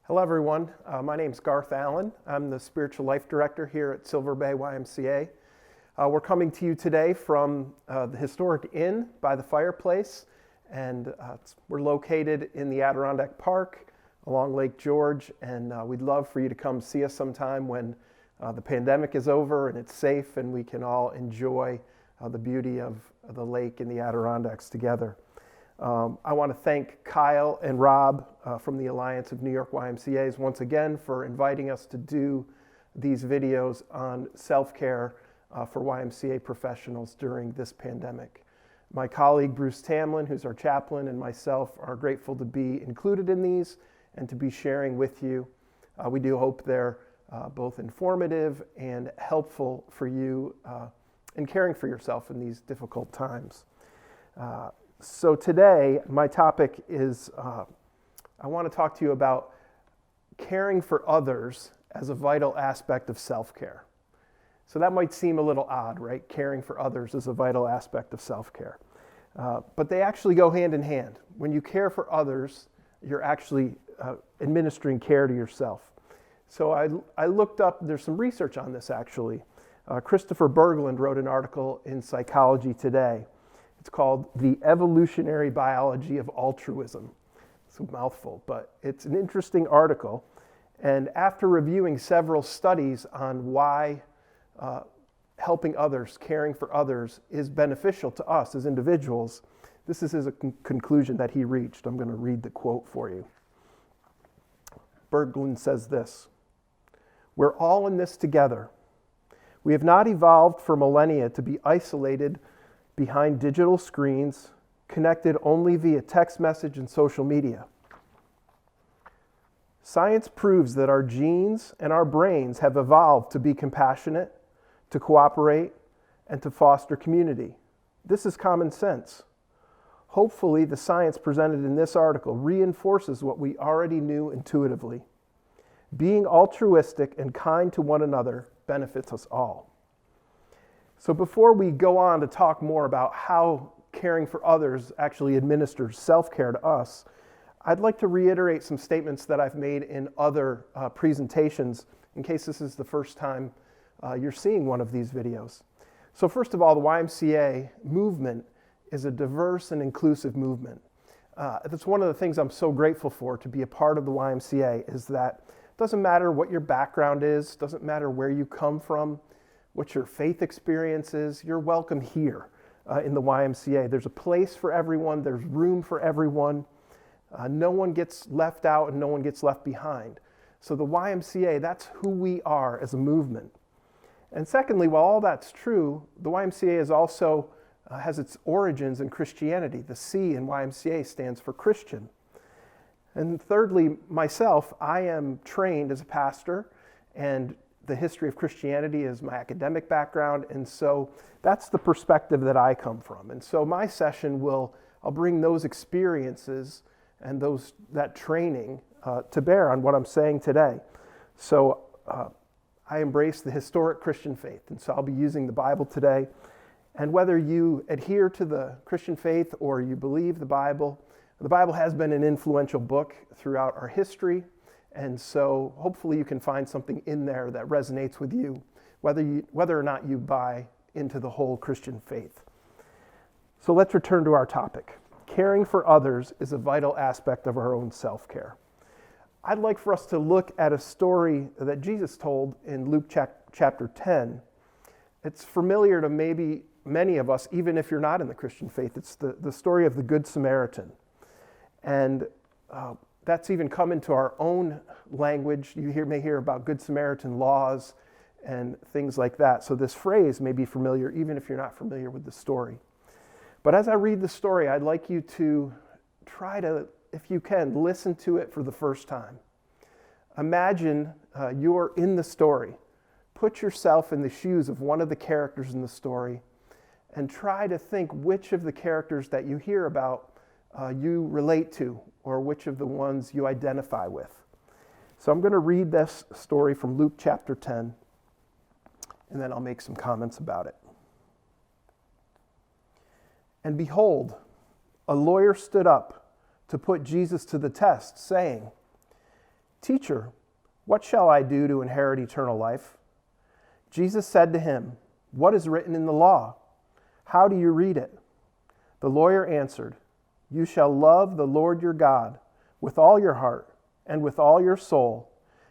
Hello, everyone. My name's Garth Allen. I'm the Spiritual Life Director here at Silver Bay YMCA. We're coming to you today from the historic Inn by the fireplace, and we're located in the Adirondack Park along Lake George, and we'd love for you to come see us sometime when the pandemic is over and it's safe and we can all enjoy the beauty of the lake and the Adirondacks together. I want to thank Kyle and Rob from the Alliance of New York YMCAs once again for inviting us to do these videos on self-care for YMCA professionals during this pandemic. My colleague Bruce Tamlin, who's our chaplain, and myself are grateful to be included in these and to be sharing with you. We do hope they're both informative and helpful for you in caring for yourself in these difficult times. So today, my topic is, I want to talk to you about caring for others as a vital aspect of self-care. So that might seem a little odd, right? Caring for others is a vital aspect of self-care. But they actually go hand in hand. When you care for others, you're actually administering care to yourself. So I looked up, there's some research on this actually. Christopher Berglund wrote an article in Psychology Today. It's called The Evolutionary Biology of Altruism. It's a mouthful, but it's an interesting article. And after reviewing several studies on why helping others, caring for others is beneficial to us as individuals, this is a conclusion that he reached. I'm going to read the quote for you. Berglund says this: "We're all in this together. We have not evolved for millennia to be isolated behind digital screens, connected only via text message and social media. Science proves that our genes and our brains have evolved to be compassionate, to cooperate, and to foster community. This is common sense. Hopefully, the science presented in this article reinforces what we already knew intuitively. Being altruistic and kind to one another benefits us all." So before we go on to talk more about how caring for others actually administers self-care to us, I'd like to reiterate some statements that I've made in other presentations in case this is the first time you're seeing one of these videos. So first of all, the YMCA movement is a diverse and inclusive movement. That's one of the things I'm so grateful for to be a part of the YMCA, is that it doesn't matter what your background is, doesn't matter where you come from, what your faith experience is, you're welcome here in the YMCA. There's a place for everyone, there's room for everyone. No one gets left out and no one gets left behind. So the YMCA, that's who we are as a movement. And secondly, while all that's true, the YMCA is also has its origins in Christianity. The C in YMCA stands for Christian. And thirdly, myself, I am trained as a pastor, and the history of Christianity is my academic background, and so that's the perspective that I come from. And so my session I'll bring those experiences and that training to bear on what I'm saying today. So I embrace the historic Christian faith, and so I'll be using the Bible today. And whether you adhere to the Christian faith or you believe the Bible has been an influential book throughout our history. And so hopefully you can find something in there that resonates with you, whether or not you buy into the whole Christian faith. So let's return to our topic. Caring for others is a vital aspect of our own self-care. I'd like for us to look at a story that Jesus told in Luke chapter 10. It's familiar to maybe many of us, even if you're not in the Christian faith. It's the story of the Good Samaritan. And that's even come into our own language. You may hear about Good Samaritan laws and things like that. So this phrase may be familiar even if you're not familiar with the story. But as I read the story, I'd like you to try to, if you can, listen to it for the first time. Imagine you're in the story. Put yourself in the shoes of one of the characters in the story and try to think which of the characters that you hear about you relate to, or which of the ones you identify with. So I'm going to read this story from Luke chapter 10, and then I'll make some comments about it. "And behold, a lawyer stood up to put Jesus to the test, saying, "Teacher, what shall I do to inherit eternal life?" Jesus said to him, "What is written in the law? How do you read it?" The lawyer answered, "You shall love the Lord your God with all your heart, and with all your soul,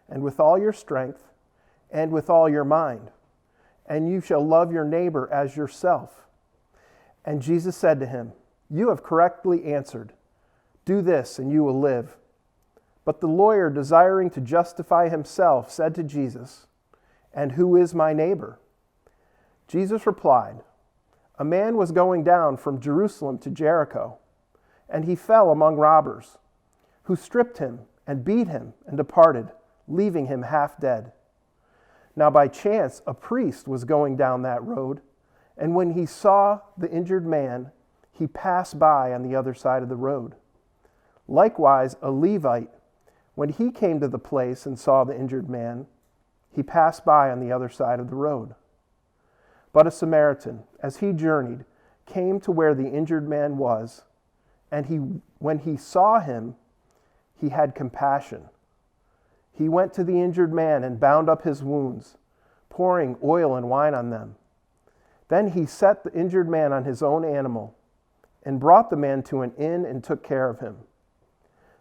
and with all your strength, and with all your mind. And you shall love your neighbor as yourself." And Jesus said to him, "You have correctly answered. Do this, and you will live." But the lawyer, desiring to justify himself, said to Jesus, "And who is my neighbor?" Jesus replied, "A man was going down from Jerusalem to Jericho, and he fell among robbers, who stripped him and beat him and departed, leaving him half dead. Now by chance a priest was going down that road, and when he saw the injured man, he passed by on the other side of the road. Likewise a Levite, when he came to the place and saw the injured man, he passed by on the other side of the road. But a Samaritan, as he journeyed, came to where the injured man was, and when he saw him, he had compassion. He went to the injured man and bound up his wounds, pouring oil and wine on them. Then he set the injured man on his own animal and brought the man to an inn and took care of him.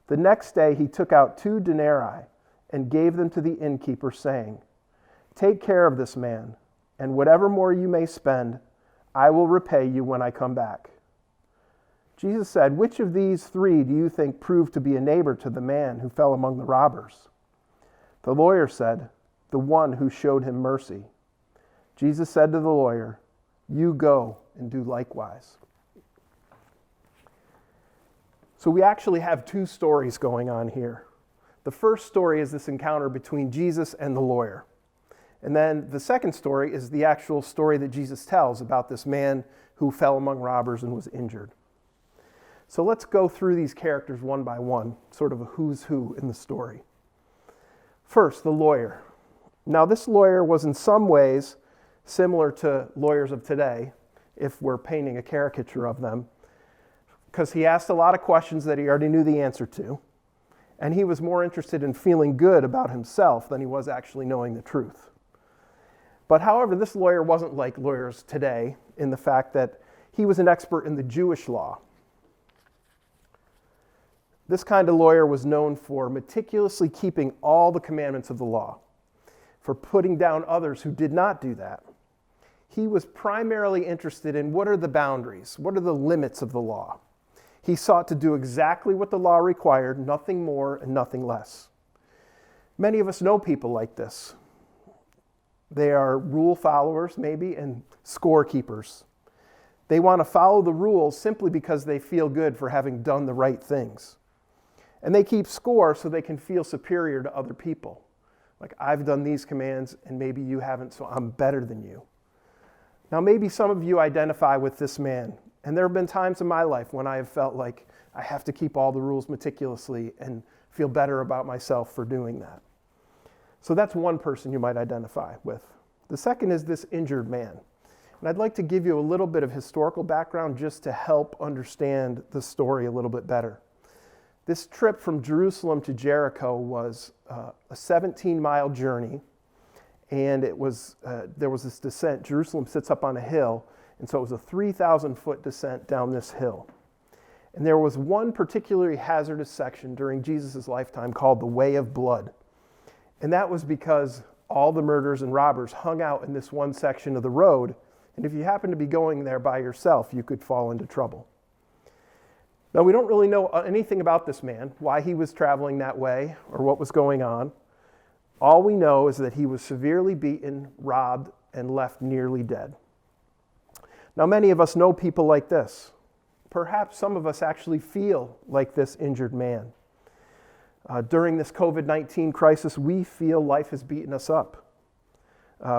The next day he took out 2 denarii and gave them to the innkeeper, saying, "Take care of this man, and whatever more you may spend, I will repay you when I come back." Jesus said, "Which of these 3 do you think proved to be a neighbor to the man who fell among the robbers?" The lawyer said, "The one who showed him mercy." Jesus said to the lawyer, "You go and do likewise." So we actually have 2 stories going on here. The first story is this encounter between Jesus and the lawyer. And then the second story is the actual story that Jesus tells about this man who fell among robbers and was injured. So let's go through these characters one by one, sort of a who's who in the story. First, the lawyer. Now, this lawyer was in some ways similar to lawyers of today, if we're painting a caricature of them, because he asked a lot of questions that he already knew the answer to, and he was more interested in feeling good about himself than he was actually knowing the truth. But however, this lawyer wasn't like lawyers today in the fact that he was an expert in the Jewish law. This kind of lawyer was known for meticulously keeping all the commandments of the law, for putting down others who did not do that. He was primarily interested in what are the boundaries, what are the limits of the law. He sought to do exactly what the law required, nothing more and nothing less. Many of us know people like this. They are rule followers, maybe, and scorekeepers. They want to follow the rules simply because they feel good for having done the right things. And they keep score so they can feel superior to other people. Like, I've done these commands and maybe you haven't, so I'm better than you. Now, maybe some of you identify with this man. And there have been times in my life when I have felt like I have to keep all the rules meticulously and feel better about myself for doing that. So that's one person you might identify with. The second is this injured man. And I'd like to give you a little bit of historical background just to help understand the story a little bit better. This trip from Jerusalem to Jericho was a 17-mile journey, and there was this descent. Jerusalem sits up on a hill, and so it was a 3,000-foot descent down this hill. And there was one particularly hazardous section during Jesus' lifetime called the Way of Blood. And that was because all the murderers and robbers hung out in this one section of the road, and if you happened to be going there by yourself, you could fall into trouble. Now, we don't really know anything about this man, why he was traveling that way, or what was going on. All we know is that he was severely beaten, robbed, and left nearly dead. Now, many of us know people like this. Perhaps some of us actually feel like this injured man. During this COVID-19 crisis, we feel life has beaten us up.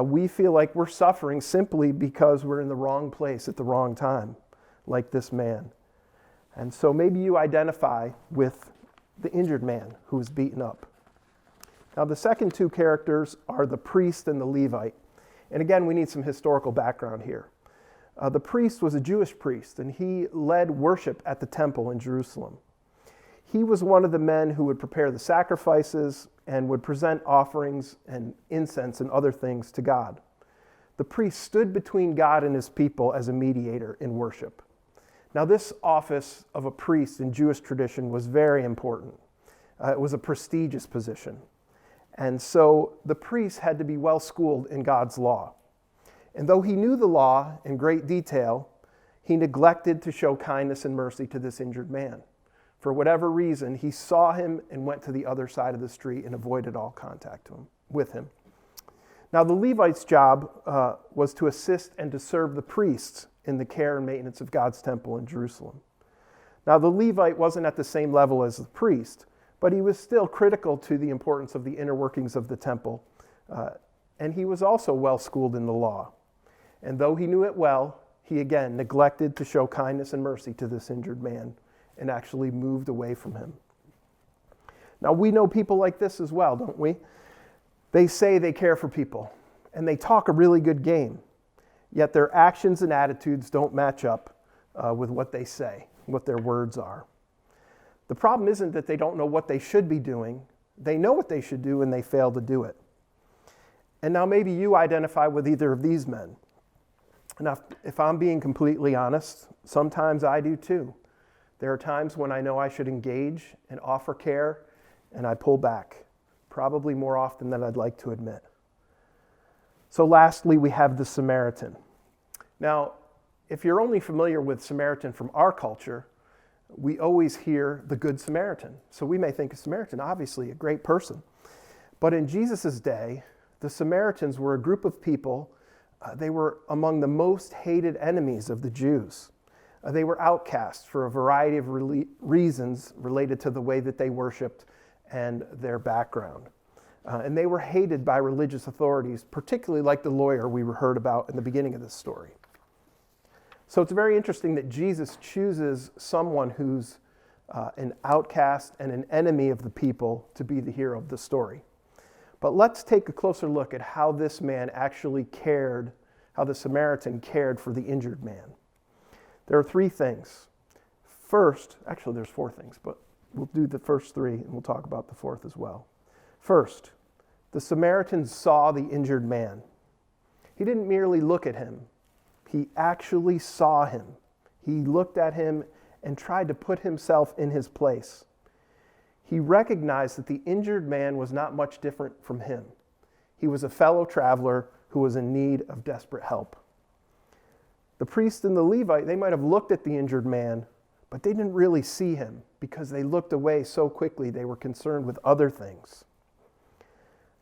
We feel like we're suffering simply because we're in the wrong place at the wrong time, like this man. And so maybe you identify with the injured man who was beaten up. Now, the second 2 characters are the priest and the Levite. And again, we need some historical background here. The priest was a Jewish priest, and he led worship at the temple in Jerusalem. He was one of the men who would prepare the sacrifices and would present offerings and incense and other things to God. The priest stood between God and his people as a mediator in worship. Now, this office of a priest in Jewish tradition was very important. It was a prestigious position. And so the priest had to be well schooled in God's law. And though he knew the law in great detail, he neglected to show kindness and mercy to this injured man. For whatever reason, he saw him and went to the other side of the street and avoided all contact with him. Now, the Levite's job was to assist and to serve the priests in the care and maintenance of God's temple in Jerusalem. Now, the Levite wasn't at the same level as the priest, but he was still critical to the importance of the inner workings of the temple, and he was also well schooled in the law. And though he knew it well, he again neglected to show kindness and mercy to this injured man and actually moved away from him. Now, we know people like this as well, don't we? They say they care for people, and they talk a really good game, yet their actions and attitudes don't match up with what they say, what their words are. The problem isn't that they don't know what they should be doing. They know what they should do, and they fail to do it. And now maybe you identify with either of these men. Now, if I'm being completely honest, sometimes I do too. There are times when I know I should engage and offer care, and I pull back, probably more often than I'd like to admit. So lastly, we have the Samaritan. Now, if you're only familiar with Samaritan from our culture, we always hear the Good Samaritan. So we may think a Samaritan, obviously a great person. But in Jesus' day, the Samaritans were a group of people. They were among the most hated enemies of the Jews. They were outcasts for a variety of reasons related to the way that they worshiped and their background. And they were hated by religious authorities, particularly like the lawyer we heard about in the beginning of this story. So it's very interesting that Jesus chooses someone who's an outcast and an enemy of the people to be the hero of the story. But let's take a closer look at how this man actually cared, how the Samaritan cared for the injured man. There are three things. First, actually there's four things, but we'll do the first three and we'll talk about the fourth as well. First, the Samaritan saw the injured man. He didn't merely look at him. He actually saw him. He looked at him and tried to put himself in his place. He recognized that the injured man was not much different from him. He was a fellow traveler who was in need of desperate help. The priest and the Levite, they might have looked at the injured man, but they didn't really see him because they looked away so quickly they were concerned with other things.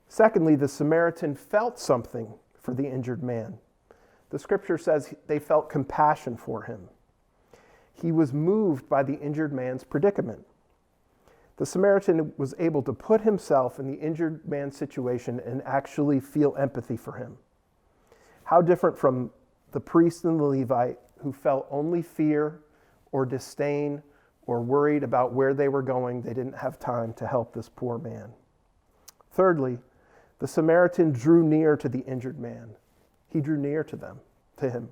Secondly, the Samaritan felt something for the injured man. The scripture says they felt compassion for him. He was moved by the injured man's predicament. The Samaritan was able to put himself in the injured man's situation and actually feel empathy for him. How different from the priest and the Levite who felt only fear or disdain or worried about where they were going. They didn't have time to help this poor man. Thirdly, the Samaritan drew near to the injured man. He drew near to him.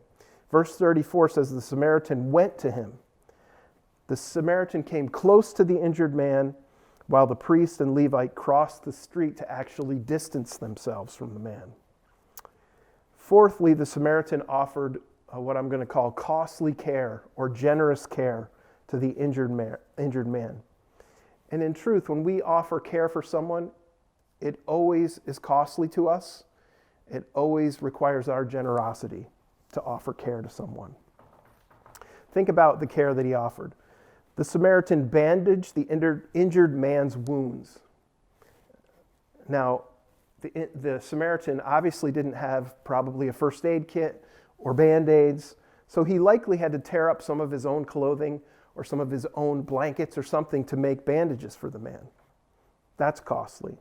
Verse 34 says the Samaritan went to him. The Samaritan came close to the injured man while the priest and Levite crossed the street to actually distance themselves from the man. Fourthly, the Samaritan offered what I'm going to call costly care or generous care to the injured man. And in truth, when we offer care for someone, it always is costly to us. It always requires our generosity to offer care to someone. Think about the care that he offered. The Samaritan bandaged the injured man's wounds. Now, the Samaritan obviously didn't have probably a first aid kit or Band-Aids, so he likely had to tear up some of his own clothing or some of his own blankets or something to make bandages for the man. That's costly.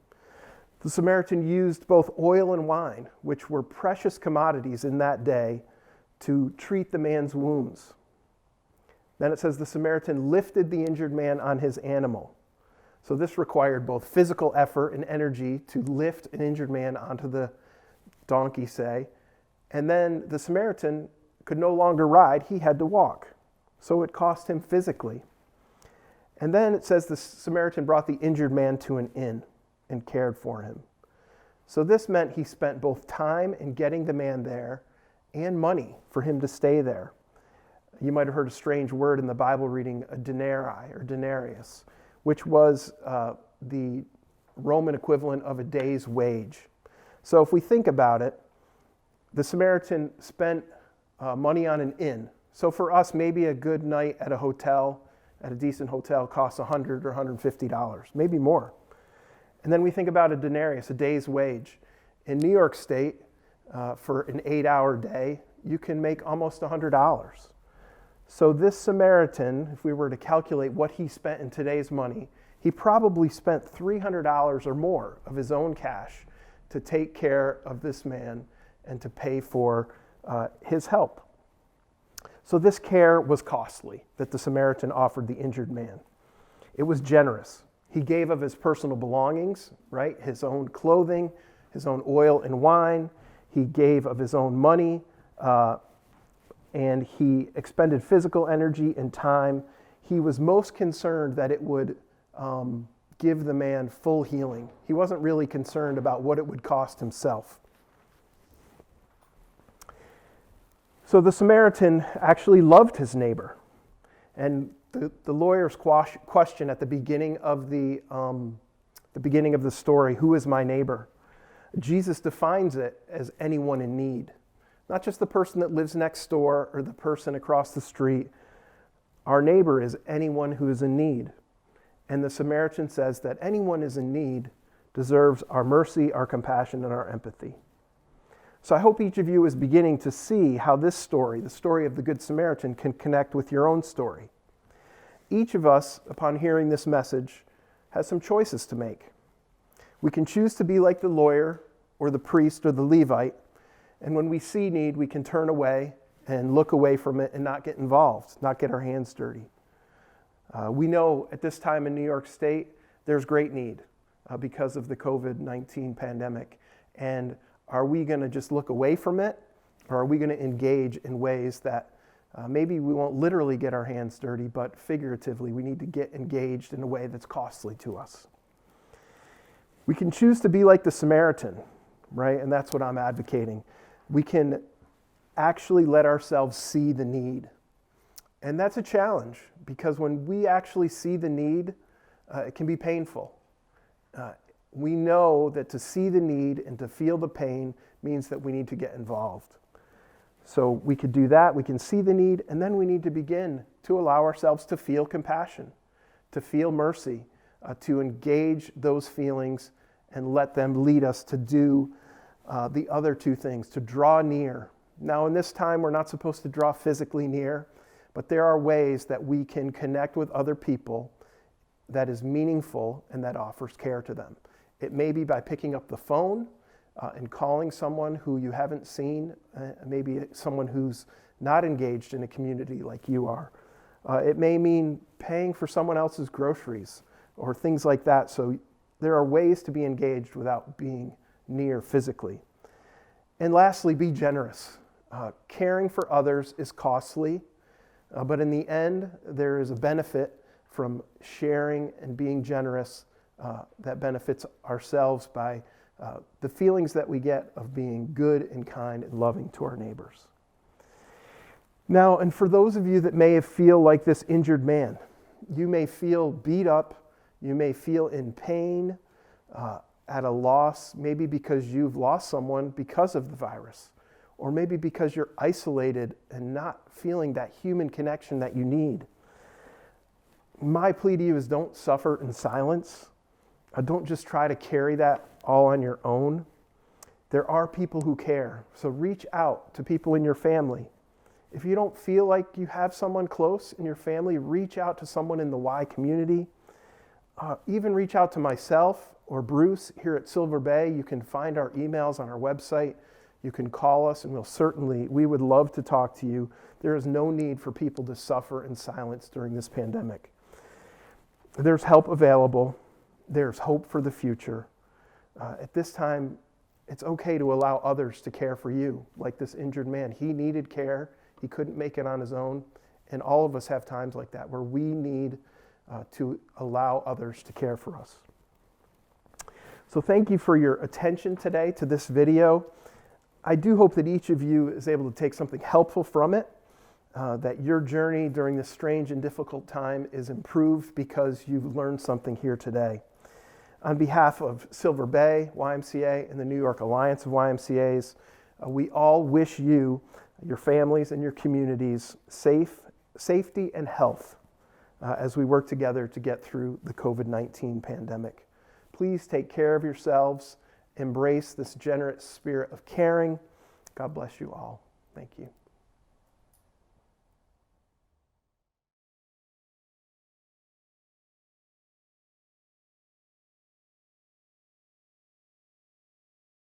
The Samaritan used both oil and wine, which were precious commodities in that day, to treat the man's wounds. Then it says the Samaritan lifted the injured man on his animal. So this required both physical effort and energy to lift an injured man onto the donkey, say. And then the Samaritan could no longer ride, he had to walk. So it cost him physically. And then it says the Samaritan brought the injured man to an inn. and cared for him. So this meant he spent both time in getting the man there and money for him to stay there. You might have heard a strange word in the Bible reading, a denarii or denarius, which was the Roman equivalent of a day's wage. So if we think about it, the Samaritan spent money on an inn. So for us, maybe a good night at a hotel, at a decent hotel, costs $100 or $150, maybe more. And then we think about a denarius, a day's wage. In New York State, for an 8-hour day, you can make almost $100. So this Samaritan, if we were to calculate what he spent in today's money, he probably spent $300 or more of his own cash to take care of this man and to pay for his help. So this care was costly that the Samaritan offered the injured man. It was generous. He gave of his personal belongings, right? His own clothing, his own oil and wine. He gave of his own money, and he expended physical energy and time. He was most concerned that it would give the man full healing. He wasn't really concerned about what it would cost himself. So the Samaritan actually loved his neighbor. And the lawyer's question at the beginning of the story, who is my neighbor? Jesus defines it as anyone in need. Not just the person that lives next door or the person across the street. Our neighbor is anyone who is in need. And the Samaritan says that anyone who is in need deserves our mercy, our compassion, and our empathy. So I hope each of you is beginning to see how this story, the story of the Good Samaritan, can connect with your own story. Each of us, upon hearing this message, has some choices to make. We can choose to be like the lawyer or the priest or the Levite, and when we see need, we can turn away and look away from it and not get involved, not get our hands dirty. We know at this time in New York State, there's great need because of the COVID-19 pandemic. And are we going to just look away from it, or are we going to engage in ways that maybe we won't literally get our hands dirty, but figuratively we need to get engaged in a way that's costly to us? We can choose to be like the Samaritan, right? And that's what I'm advocating. We can actually let ourselves see the need. And that's a challenge, because when we actually see the need, it can be painful. We know that to see the need and to feel the pain means that we need to get involved. So we could do that, we can see the need, and then we need to begin to allow ourselves to feel compassion, to feel mercy, to engage those feelings and let them lead us to do the other two things, to draw near. Now in this time, we're not supposed to draw physically near, but there are ways that we can connect with other people that is meaningful and that offers care to them. It may be by picking up the phone and calling someone who you haven't seen, maybe someone who's not engaged in a community like you are. It may mean paying for someone else's groceries or things like that. So there are ways to be engaged without being near physically. And lastly, be generous. Caring for others is costly, but in the end, there is a benefit from sharing and being generous that benefits ourselves by the feelings that we get of being good and kind and loving to our neighbors. Now, and for those of you that may feel like this injured man, you may feel beat up, you may feel in pain, at a loss, maybe because you've lost someone because of the virus, or maybe because you're isolated and not feeling that human connection that you need. My plea to you is don't suffer in silence. Don't just try to carry that all on your own. There are people who care, so reach out to people in your family. If you don't feel like you have someone close in your family, reach out to someone in the Y community. Even reach out to myself or Bruce here at Silver Bay. You can find our emails on our website. You can call us, and we would love to talk to you. There is no need for people to suffer in silence during this pandemic. There's help available. There's hope for the future. At this time, it's okay to allow others to care for you, like this injured man. He needed care. He couldn't make it on his own. And all of us have times like that where we need to allow others to care for us. So thank you for your attention today to this video. I do hope that each of you is able to take something helpful from it, that your journey during this strange and difficult time is improved because you've learned something here today. On behalf of Silver Bay YMCA and the New York Alliance of YMCAs, we all wish you, your families, and your communities safety and health as we work together to get through the COVID-19 pandemic. Please take care of yourselves. Embrace this generous spirit of caring. God bless you all. Thank you.